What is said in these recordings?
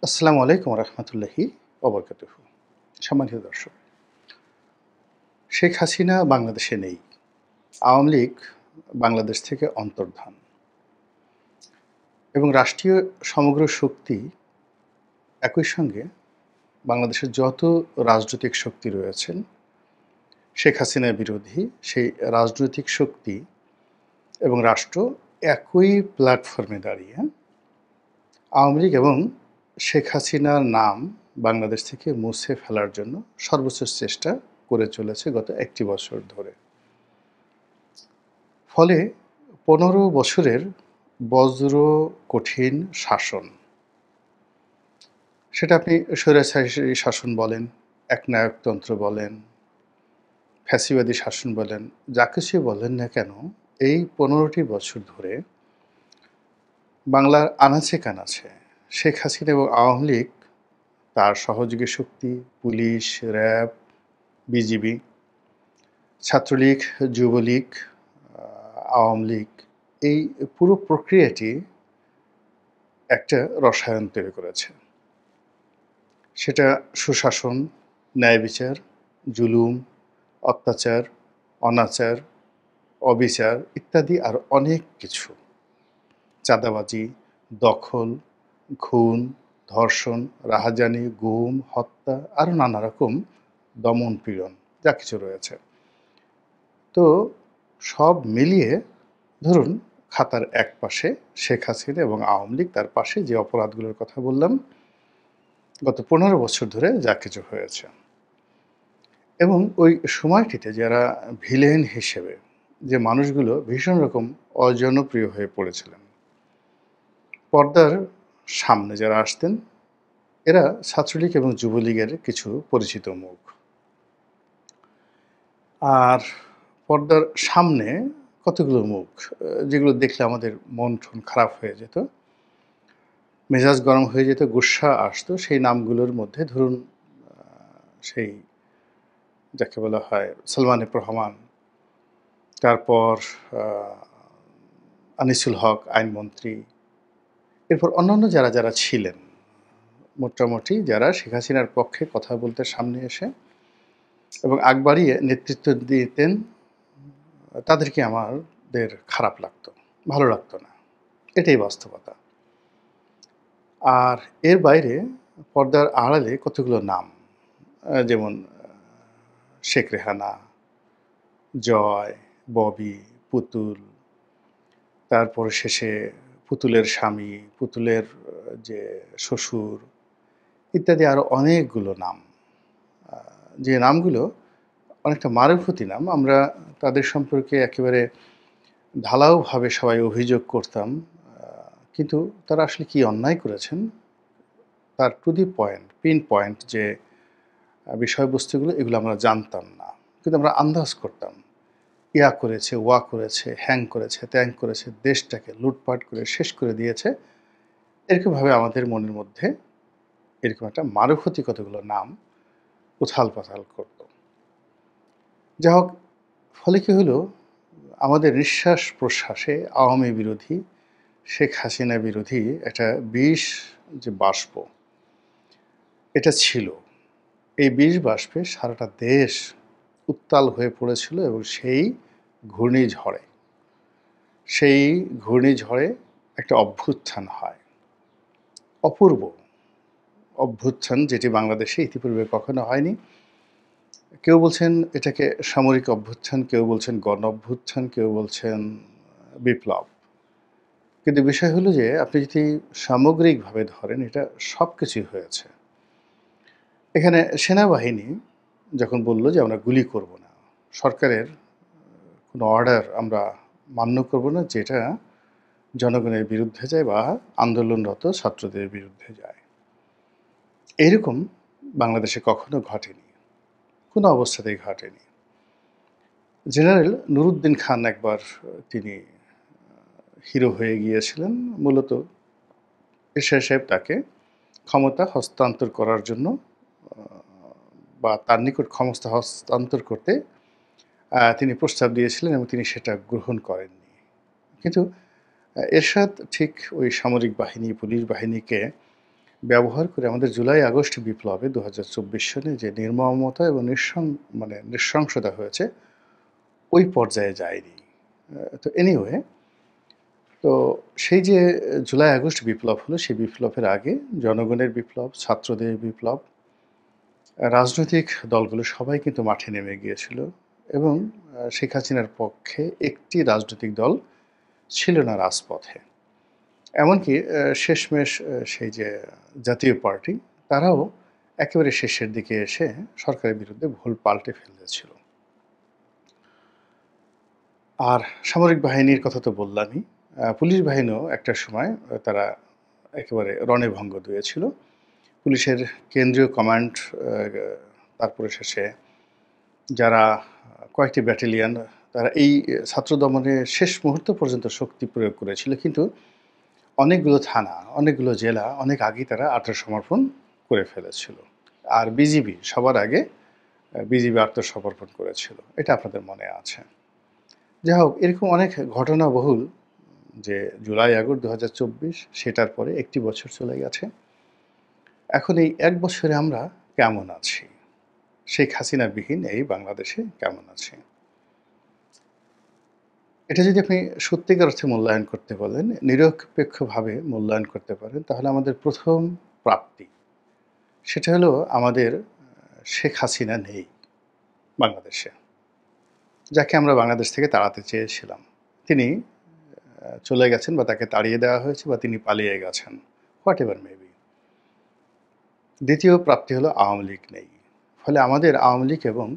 আসসালামু আলাইকুম রহমতুল্লাহি ওবরকাতুহু। সম্মানিত দর্শক, শেখ হাসিনা বাংলাদেশে নেই। আওয়ামী লীগ বাংলাদেশ থেকে অন্তর্ধান এবং রাষ্ট্রীয় সমগ্র শক্তি একই সঙ্গে বাংলাদেশের যত রাজনৈতিক শক্তি রয়েছেন শেখ হাসিনা বিরোধী সেই রাজনৈতিক শক্তি এবং রাষ্ট্র একই প্ল্যাটফর্মে দাঁড়িয়ে আওয়ামী লীগ এবং শেখ হাসিনার নাম বাংলাদেশ থেকে মুছে ফেলার জন্য সর্বোচ্চ চেষ্টা করে চলেছে গত একটি বছর ধরে। ফলে ১৫ বছরের বজ্র কঠিন শাসন, সেটা আপনি স্বৈরাচারী শাসন বলেন, একনায়কতন্ত্র বলেন, ফ্যাসিবাদী শাসন বলেন, যা কিছুই বলেন না কেন, এই ১৫টি বছর ধরে বাংলার আনাচে কানাচে শেখ হাসিনা এবং আওয়ামী লীগ, তার সহযোগী শক্তি, police, RAB, BGB, Chhatra League, Jubo League, Awami League, এই পুরো প্রক্রিয়াটি একটা রসায়ন তৈরি করেছে। সেটা সুশাসন, ন্যায় বিচার, জুলুম, অত্যাচার, অনাচার, অবিচার ইত্যাদি আরও অনেক কিছু। চাঁদাবাজি, দখল, খুন, ধর্ষণ, রাহাজানি, গুম, হত্যা আরও নানা রকম দমন পীড়ন যা কিছু রয়েছে। তো সব মিলিয়ে ধরুন খাতার এক পাশে শেখ হাসিনা এবং আওয়ামী লীগ, তার পাশে যে অপরাধগুলোর কথা বললাম গত ১৫ বছর ধরে যা কিছু হয়েছে। এবং ওই সময়টিতে যারা ভিলেন হিসেবে যে মানুষগুলো ভীষণ রকম অজনপ্রিয় হয়ে পড়েছিলেন, পর্দার সামনে যারা আসতেন, এরা ছাত্রলীগ এবং যুবলীগের কিছু পরিচিত মুখ। আর পর্দার সামনে কতগুলো মুখ যেগুলো দেখলে আমাদের মন টন খারাপ হয়ে যেত, মেজাজ গরম হয়ে যেত, গুস্সা আসতো। সেই নামগুলোর মধ্যে ধরুন সেই যাকে বলা হয় সালমান এফ রহমান, তারপর আনিসুল হক আইনমন্ত্রী, এরপর অন্যান্য যারা যারা ছিলেন, মোটামুটি যারা শেখ হাসিনার পক্ষে কথা বলতে সামনে এসে এবং আগ বাড়িয়ে নেতৃত্ব দিতেন, তাদেরকে আমাদের খারাপ লাগতো, ভালো লাগতো না। এটাই বাস্তবতা। আর এর বাইরে পর্দার আড়ালে কতগুলো নাম, যেমন শেখ রেহানা, জয়, ববি, পুতুল, তারপরে শেষে পুতুলের স্বামী, পুতুলের যে শ্বশুর ইত্যাদি আরও অনেকগুলো নাম, যে নামগুলো অনেকটা মারুফতি নাম। আমরা তাদের সম্পর্কে একেবারে ঢালাওভাবে সবাই অভিযোগ করতাম, কিন্তু তারা আসলে কি অন্যায় করেছেন তার to the point, pin point যে বিষয়বস্তুগুলো, এগুলো আমরা জানতাম না, কিন্তু আমরা আন্দাজ করতাম। ইয়া করেছে, ওয়া করেছে, হ্যাং করেছে, ত্যাং করেছে, দেশটাকে লুটপাট করে শেষ করে দিয়েছে। এরকমভাবে আমাদের মনের মধ্যে এরকম একটা মারুফতি কতগুলো নাম উথাল পাথাল করত। যা হোক, ফলে কী হলো, আমাদের নিঃশ্বাস প্রশ্বাসে আওয়ামী বিরোধী, শেখ হাসিনা বিরোধী একটা বিষ যে বাষ্প, এটা ছিল। এই বিষ বাষ্পে সারাটা দেশ উত্তাল হয়ে পড়েছিল এবং সেই ঘূর্ণিঝড়ে একটা অভ্যুত্থান হয়, অপূর্ব অভ্যুত্থান, যেটি বাংলাদেশে ইতিপূর্বে কখনো হয়নি। কেউ বলছেন এটাকে সামরিক অভ্যুত্থান, কেউ বলছেন গণ অভ্যুত্থান, কেউ বলছেন বিপ্লব। কিন্তু বিষয় হলো যে আপনি যদি সামগ্রিকভাবে ধরেন, এটা সব কিছুই হয়েছে। এখানে সেনাবাহিনী যখন বলল যে আমরা গুলি করব না, সরকারের কোনো অর্ডার আমরা মান্য করব না যেটা জনগণের বিরুদ্ধে যায় বা আন্দোলনরত ছাত্রদের বিরুদ্ধে যায়, এরকম বাংলাদেশে কখনো ঘটেনি, কোনো অবস্থাতেই ঘটেনি। জেনারেল নুরুদ্দিন খান একবার তিনি হিরো হয়ে গিয়েছিলেন, মূলত এরশাদ সাহেব তাকে ক্ষমতা হস্তান্তর করার জন্য বা তার নিকট ক্ষমতা হস্তান্তর করতে তিনি প্রস্তাব দিয়েছিলেন এবং তিনি সেটা গ্রহণ করেননি। কিন্তু এরশাদ ঠিক ওই সামরিক বাহিনী, পুলিশ বাহিনীকে ব্যবহার করে আমাদের জুলাই আগস্ট বিপ্লবে ২০২৪ সনে যে নির্মমতা এবং নৃশংসতা হয়েছে ওই পর্যায়ে যায়নি। তো এনিওয়ে, তো সেই যে জুলাই আগস্ট বিপ্লব হলো, সেই বিপ্লবের আগে জনগণের বিপ্লব, ছাত্রদের বিপ্লব, রাজনৈতিক দলগুলো সবাই কিন্তু মাঠে নেমে গিয়েছিল এবং শেখ হাসিনার পক্ষে একটি রাজনৈতিক দল ছিল না রাজপথে। এমনকি শেষমেশ সেই যে জাতীয় পার্টি, তারাও একেবারে শেষের দিকে এসে সরকারের বিরুদ্ধে ভুল পাল্টে ফেলেছিল। আর সামরিক বাহিনীর কথা তো বললামই। পুলিশ বাহিনীও একটা সময় তারা একেবারে রণভঙ্গ দিয়েছিল। পুলিশের কেন্দ্রীয় কমান্ড, তারপরে শেষে যারা কয়েকটি ব্যাটালিয়ন, তারা এই ছাত্র দমনে শেষ মুহূর্ত পর্যন্ত শক্তি প্রয়োগ করেছিল। কিন্তু অনেকগুলো থানা, অনেকগুলো জেলা অনেক আগেই তারা আত্মসমর্পণ করে ফেলেছিল। আর বিজিবি সবার আগে বিজিবি আত্মসমর্পণ করেছিল। এটা আপনাদের মনে আছে। যাই হোক, এরকম অনেক ঘটনাবহুল যে জুলাই আগস্ট ২০২৪, সেটার পরে একটি বছর চলে গেছে। এখন এই এক বছরে আমরা কেমন আছি? শেখ হাসিনাবিহীন এই বাংলাদেশে কেমন আছি? এটা যদি আপনি সত্যিকার অর্থে মূল্যায়ন করতে বলেন, নিরপেক্ষভাবে মূল্যায়ন করতে পারেন, তাহলে আমাদের প্রথম প্রাপ্তি সেটা হলো আমাদের শেখ হাসিনা নেই বাংলাদেশে, যাকে আমরা বাংলাদেশ থেকে তাড়াতে চেয়েছিলাম। তিনি চলে গেছেন, বা তাকে তাড়িয়ে দেওয়া হয়েছে, বা তিনি পালিয়ে গেছেন, হোয়াট এভার মেবি। দ্বিতীয় প্রাপ্তি হলো আওয়ামী লীগ নেই। ফলে আমাদের আওয়ামী লীগ এবং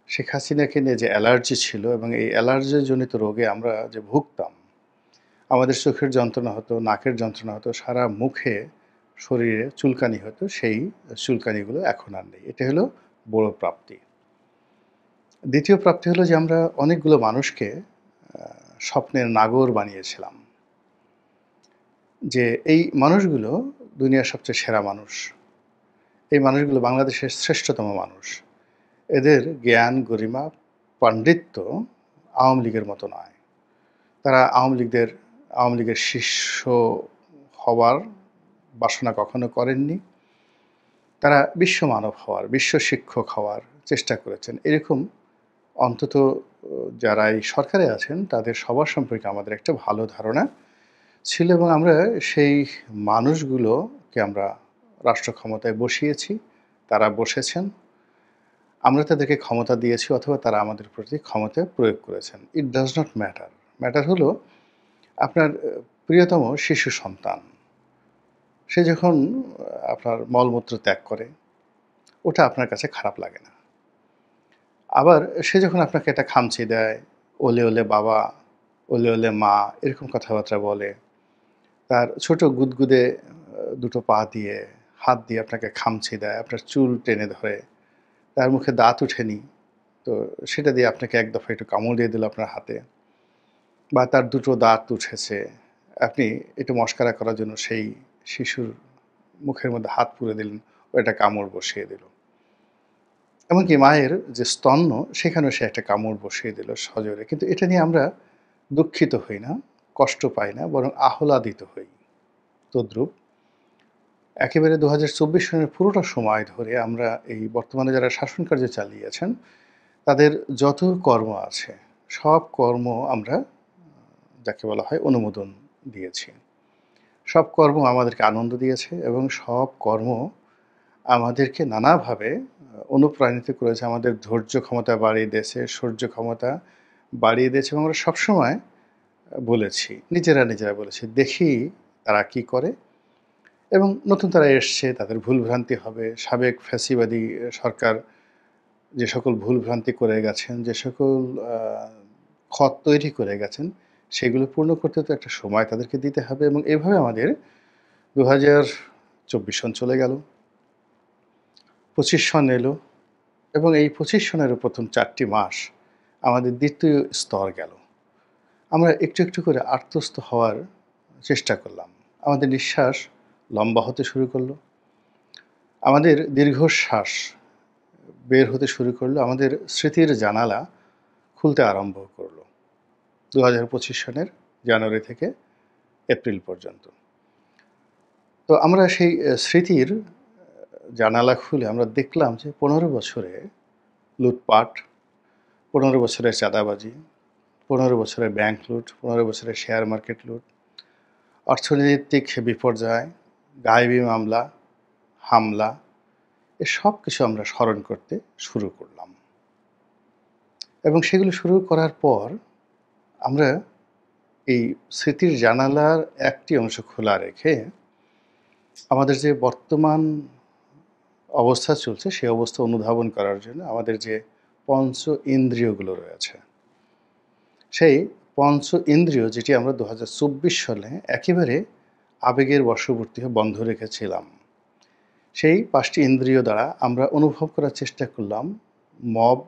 শেখ হাসিনাকে নিয়ে যে অ্যালার্জি ছিল, এবং এই অ্যালার্জিজনিত রোগে আমরা যে ভুগতাম, আমাদের চোখের যন্ত্রণা হতো, নাকের যন্ত্রণা হতো, সারা মুখে শরীরে চুলকানি হতো, সেই চুলকানিগুলো এখন আর নেই। এটা হলো বড় প্রাপ্তি। দ্বিতীয় প্রাপ্তি হলো যে আমরা অনেকগুলো মানুষকে স্বপ্নের নাগর বানিয়েছিলাম, যে এই মানুষগুলো দুনিয়ার সবচেয়ে সেরা মানুষ, এই মানুষগুলো বাংলাদেশের শ্রেষ্ঠতম মানুষ, এদের জ্ঞান, গরিমা, পাণ্ডিত্য আওয়ামী লীগের মতো নয়। তারা আওয়ামী লীগের শিষ্য হওয়ার বাসনা কখনো করেননি। তারা বিশ্ব মানব হওয়ার, বিশ্ব শিক্ষক হওয়ার চেষ্টা করেছেন। এরকম অন্তত যারা এই সরকারে আছেন তাদের সবার সম্পর্কে আমাদের একটা ভালো ধারণা ছিল, এবং আমরা সেই মানুষগুলোকে আমরা রাষ্ট্র ক্ষমতায় বসিয়েছি, তারা বসেছেন। আমরা তাদেরকে ক্ষমতা দিয়েছি, অথবা তারা আমাদের প্রতি ক্ষমতা প্রয়োগ করেছেন। It does not matter. Matter হলো আপনার প্রিয়তম শিশু সন্তান, সে যখন আপনার মলমূত্র ত্যাগ করে, ওটা আপনার কাছে খারাপ লাগে না। আবার সে যখন আপনাকে একটা খামচি দেয়, ওলে ওলে বাবা, ওলে ওলে মা, এরকম কথাবার্তা বলে, তার ছোট গুদগুদে দুটো পা দিয়ে, হাত দিয়ে আপনাকে খামচি দেয়, আপনার চুল টেনে ধরে, তার মুখে দাঁত ওঠেনি, তো সেটা দিয়ে আপনাকে এক দফা একটু কামড় দিয়ে দিল আপনার হাতে, বা তার দুটো দাঁত উঠেছে, আপনি একটু মশকরা করার জন্য সেই শিশুর মুখের মধ্যে হাত পুরে দিলেন, ও একটা কামড় বসিয়ে দিল। এমনকি মায়ের যে স্তন্য, সেখানেও সে একটা কামড় বসিয়ে দিল সজোরে। কিন্তু এটা নিয়ে আমরা দুঃখিত হই না, কষ্ট পাই না, বরং আহ্লাদিত হই। তদ্রূপ একেবারে ২০২৪ সনের পুরোটা সময় ধরে আমরা এই বর্তমানে যারা শাসন কার্য চালিয়েছেন, তাদের যত কর্ম আছে, সব কর্ম আমরা, যাকে বলা হয়, অনুমোদন দিয়েছি। সব কর্ম আমাদেরকে আনন্দ দিয়েছে, এবং সব কর্ম আমাদেরকে নানাভাবে অনুপ্রাণিত করেছে, আমাদের ধৈর্য ক্ষমতা বাড়িয়ে দিয়েছে, সহ্য ক্ষমতা বাড়িয়ে দিয়েছে। এবং আমরা সবসময় বলেছি, নিজেরা বলেছি, দেখি তারা কি করে, এবং নতুন তারা এসছে, তাদের ভুলভ্রান্তি হবে। সাবেক ফ্যাসিবাদী সরকার যে সকল ভুলভ্রান্তি করে গেছেন, যে সকল ক্ষত তৈরি করে গেছেন, সেগুলো পূর্ণ করতে তো একটা সময় তাদেরকে দিতে হবে। এবং এভাবে আমাদের ২০২৪ সন চলে গেল, ২৫ সন এলো, এবং এই ২৫ সনেরও প্রথম ৪টি মাস আমাদের দ্বিতীয় স্তর গেল। আমরা একটু একটু করে আত্মস্থ হওয়ার চেষ্টা করলাম। আমাদের নিঃশ্বাস লম্বা হতে শুরু করলো, আমাদের দীর্ঘশ্বাস বের হতে শুরু করলো, আমাদের স্মৃতির জানালা খুলতে আরম্ভ করলো ২০২৫ সনের জানুয়ারি থেকে এপ্রিল পর্যন্ত। তো আমরা সেই স্মৃতির জানালা খুলে আমরা দেখলাম যে ১৫ বছরে লুটপাট, ১৫ বছরের চাঁদাবাজি, ১৫ বছরের ব্যাংক লুট, ১৫ বছরের শেয়ার মার্কেট লুট, অর্থনৈতিক বিপর্যয়, গায়েবী মামলা, হামলা, সব কিছু আমরা স্মরণ করতে শুরু করলাম। এবং সেগুলো শুরু করার পর আমরা এই স্মৃতির জানালার একটি অংশ খোলা রেখে আমাদের যে বর্তমান অবস্থা চলছে সেই অবস্থা অনুধাবন করার জন্য আমাদের যে পঞ্চ ইন্দ্রিয়গুলো রয়েছে, সেই পঞ্চ ইন্দ্রিয় যেটি আমরা ২০২৪ সালে একেবারে আবেগের বশবর্তী হয়ে বন্ধ রেখেছিলাম, সেই ৫টি ইন্দ্রিয় দ্বারা আমরা অনুভব করার চেষ্টা করলাম মব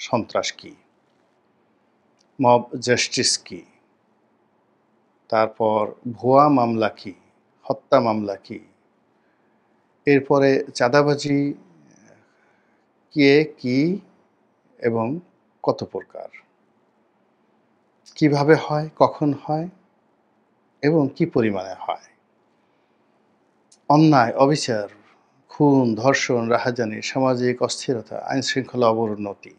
সন্ত্রাস কী, মব জাস্টিস কী, তারপর ভুয়া মামলা কী, হত্যা মামলা কী, এরপরে চাঁদাবাজি কে কী এবং কত প্রকার, কিভাবে হয়, কখন হয় এবং কি পরিমাণে হয়, অন্যায়, অবিচার, খুন, ধর্ষণ, রাহাজানি, সামাজিক অস্থিরতা, আইনশৃঙ্খলা অবনতি,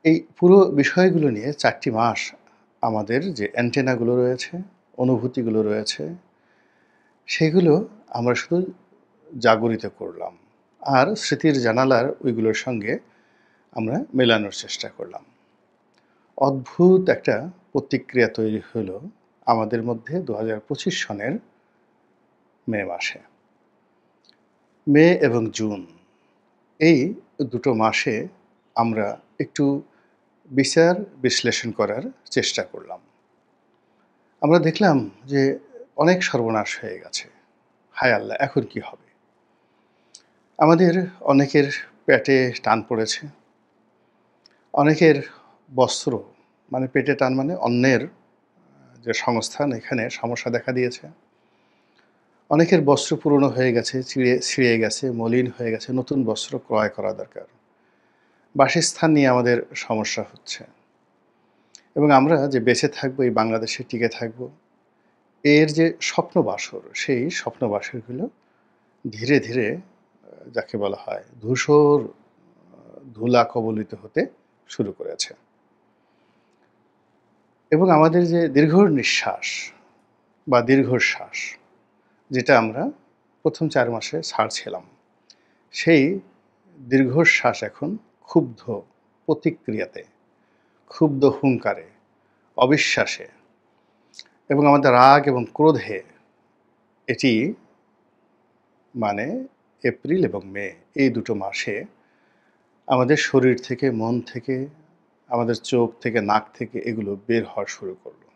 এই পুরো বিষয়গুলো নিয়ে ৪টি মাস আমাদের যে অ্যান্টেনাগুলো রয়েছে, অনুভূতিগুলো রয়েছে, সেগুলো আমরা শুধু জাগরিত করলাম আর স্মৃতির জানালার ওইগুলোর সঙ্গে আমরা মেলানোর চেষ্টা করলাম। অদ্ভুত একটা প্রতিক্রিয়া তৈরি হলো আমাদের মধ্যে ২০২৫ সনের মে মাসে। মে এবং জুন এই দুটো মাসে আমরা একটু বিচার বিশ্লেষণ করার চেষ্টা করলাম। আমরা দেখলাম যে অনেক সর্বনাশ হয়ে গেছে। হায় আল্লাহ, এখন কি হবে? আমাদের অনেকের পেটে টান পড়েছে, অনেকের বস্ত্র, মানে পেটে টান মানে অন্যের যে সংস্থান, এখানে সমস্যা দেখা দিয়েছে। অনেকের বস্ত্র পুরনো হয়ে গেছে, ছিঁড়ে গেছে, মলিন হয়ে গেছে, নতুন বস্ত্র ক্রয় করা দরকার। বাসস্থান নিয়ে আমাদের সমস্যা হচ্ছে এবং আমরা যে বেঁচে থাকবো, এই বাংলাদেশে টিকে থাকবো, এর যে স্বপ্নবাসর, সেই স্বপ্নবাসরগুলো ধীরে ধীরে যাকে বলা হয় ধূসর ধুলা কবলিত হতে শুরু করেছে। এবং আমাদের যে দীর্ঘ নিঃশ্বাস বা দীর্ঘশ্বাস, যেটা আমরা প্রথম ৪ মাসে ছাড়ছিলাম, সেই দীর্ঘশ্বাস এখন ক্ষুব্ধ প্রতিক্রিয়াতে, ক্ষুব্ধ হুঙ্কারে, অবিশ্বাসে এবং আমাদের রাগ এবং ক্রোধে, এটি মানে এপ্রিল এবং মে এই দুটো মাসে আমাদের শরীর থেকে, মন থেকে, আমাদের চোখ থেকে, নাক থেকে এগুলো বের হওয়া শুরু করলো।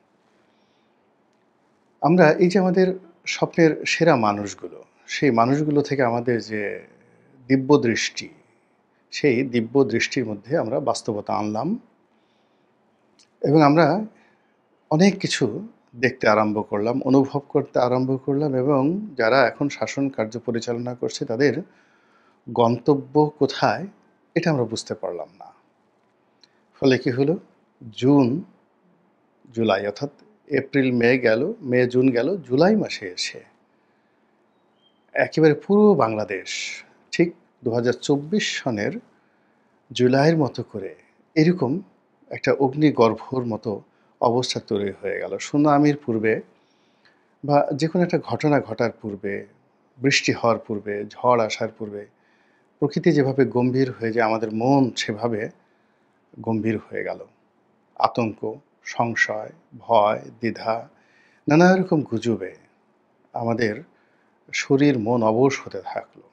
আমরা এই যে আমাদের স্বপ্নের সেরা মানুষগুলো, সেই মানুষগুলো থেকে আমাদের যে দিব্য দৃষ্টি, সেই দিব্য দৃষ্টির মধ্যে আমরা বাস্তবতা আনলাম এবং আমরা অনেক কিছু দেখতে আরম্ভ করলাম, অনুভব করতে আরম্ভ করলাম এবং যারা এখন শাসন কার্য পরিচালনা করছে তাদের গন্তব্য কোথায় এটা আমরা বুঝতে পারলাম না। ফলে কি হলো, জুন জুলাই অর্থাৎ এপ্রিল মে গেল, মে জুন গেল, জুলাই মাসে এসে একেবারে পুরো বাংলাদেশ ঠিক ২০২৪ সনের জুলাইয়ের মতো করে এরকম একটা অগ্নিগর্ভর মতো অবস্থা তৈরি হয়ে গেল। সুনামির পূর্বে বা যে কোনো একটা ঘটনা ঘটার পূর্বে, বৃষ্টি হওয়ার পূর্বে, ঝড় আসার পূর্বে প্রকৃতি যেভাবে গম্ভীর হয়ে যায়, আমাদের মন সেভাবে গম্ভীর হয়ে গেল। আতঙ্ক, সংশয়, ভয়, দ্বিধা, নানা রকম গুজবে আমাদের শরীর মন অবশ হতে থাকলো।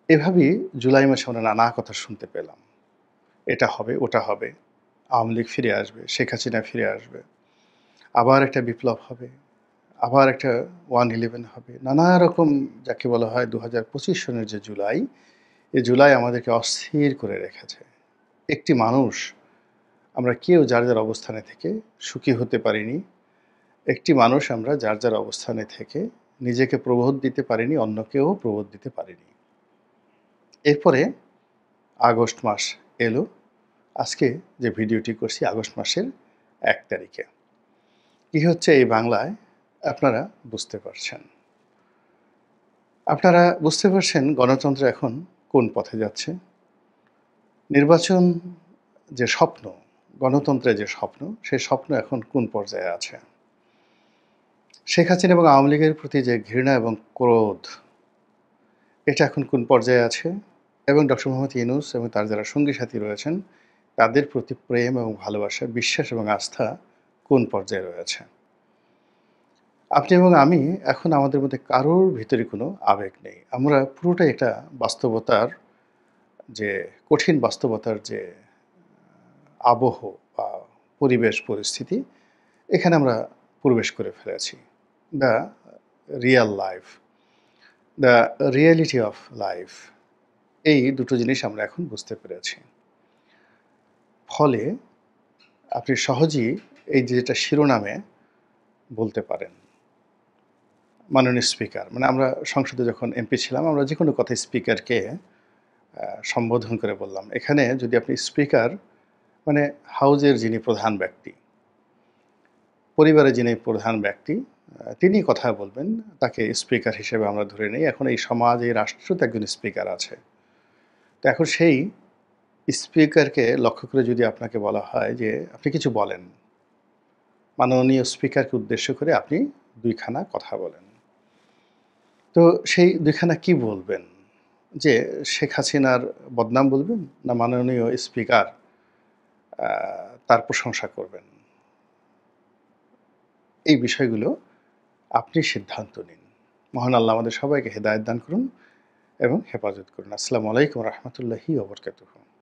এভাবেই জুলাই মাসে আমরা নানা কথা শুনতে পেলাম। এটা হবে, ওটা হবে, আওয়ামী লীগ ফিরে আসবে, শেখ হাসিনা ফিরে আসবে, আবার একটা বিপ্লব হবে, আবার একটা 1/11 হবে, নানা রকম যাকে বলা হয় ২০২৫ সনের যে জুলাই, এই জুলাই আমাদেরকে অস্থির করে রেখেছে। একটি মানুষ আমরা কেউ যার যার অবস্থানে থেকে সুখী হতে পারিনি, একটি মানুষ আমরা যার যার অবস্থানে থেকে নিজেকে প্রবোধ দিতে পারিনি, অন্যকেও প্রবোধ দিতে পারিনি। এরপরে আগস্ট মাস এলো। আজকে যে ভিডিওটি করছি আগস্ট মাসের ১ তারিখে। কী হচ্ছে এই বাংলায়, আপনারা বুঝতে পারছেন। আপনারা বুঝতে পারছেন গণতন্ত্র এখন কোন পথে যাচ্ছে? নির্বাচন যে স্বপ্ন, গণতন্ত্রের যে স্বপ্ন, সেই স্বপ্ন এখন কোন পর্যায়ে আছে? শেখ হাসিনা এবং আওয়ামী লীগের প্রতি যে ঘৃণা এবং ক্রোধ, এটা এখন কোন পর্যায়ে আছে? এবং ডক্টর মোহাম্মদ ইউনূস এবং তার যারা সঙ্গী সাথী রয়েছেন, তাদের প্রতি প্রেম এবং ভালোবাসা, বিশ্বাস এবং আস্থা কোন পর্যায়ে রয়েছে? আপনি এবং আমি এখন আমাদের মধ্যে কারোর ভিতরে কোনো আবেগ নেই। আমরা পুরোটাই একটা বাস্তবতার যে কঠিন বাস্তবতার যে আবহ বা পরিবেশ পরিস্থিতি, এখানে আমরা প্রবেশ করে ফেলেছি। The Real life, the reality of life, এই দুটো জিনিস আমরা এখন বুঝতে পেরেছি। ফলে আপনি সহজেই এই যে যেটা শিরোনামে বলতে পারেন, মাননীয় স্পিকার, মানে আমরা সংসদে যখন এমপি ছিলাম, আমরা যেকোনো কথায় স্পিকারকে সম্বোধন করে বললাম। এখানে যদি আপনি স্পিকার মানে হাউজের যিনি প্রধান ব্যক্তি, পরিবারের যিনি প্রধান ব্যক্তি, তিনি কথা বলবেন, তাকে স্পিকার হিসেবে আমরা ধরে নেই। এখন এই সমাজ, এই রাষ্ট্রেও তো একজন স্পিকার আছে। তো এখন সেই স্পিকারকে লক্ষ্য করে যদি আপনাকে বলা হয় যে, আপনি কিছু বলেন, মাননীয় স্পিকারকে উদ্দেশ্য করে আপনি ২ খানা কথা বলেন। তো সেই ২ খানা কি বলবেন? যে শেখ হাসিনার বদনাম বলবেন? না মাননীয় স্পিকার আ তার প্রশংসা করবেন? এই বিষয়গুলো আপনি সিদ্ধান্ত নিন। মহান আল্লাহ আমাদের সবাইকে হেদায়েত দান করুন এবং হেফাজত করুন। আসসালামু আলাইকুম ওয়া রাহমাতুল্লাহি ওয়া বারাকাতুহু।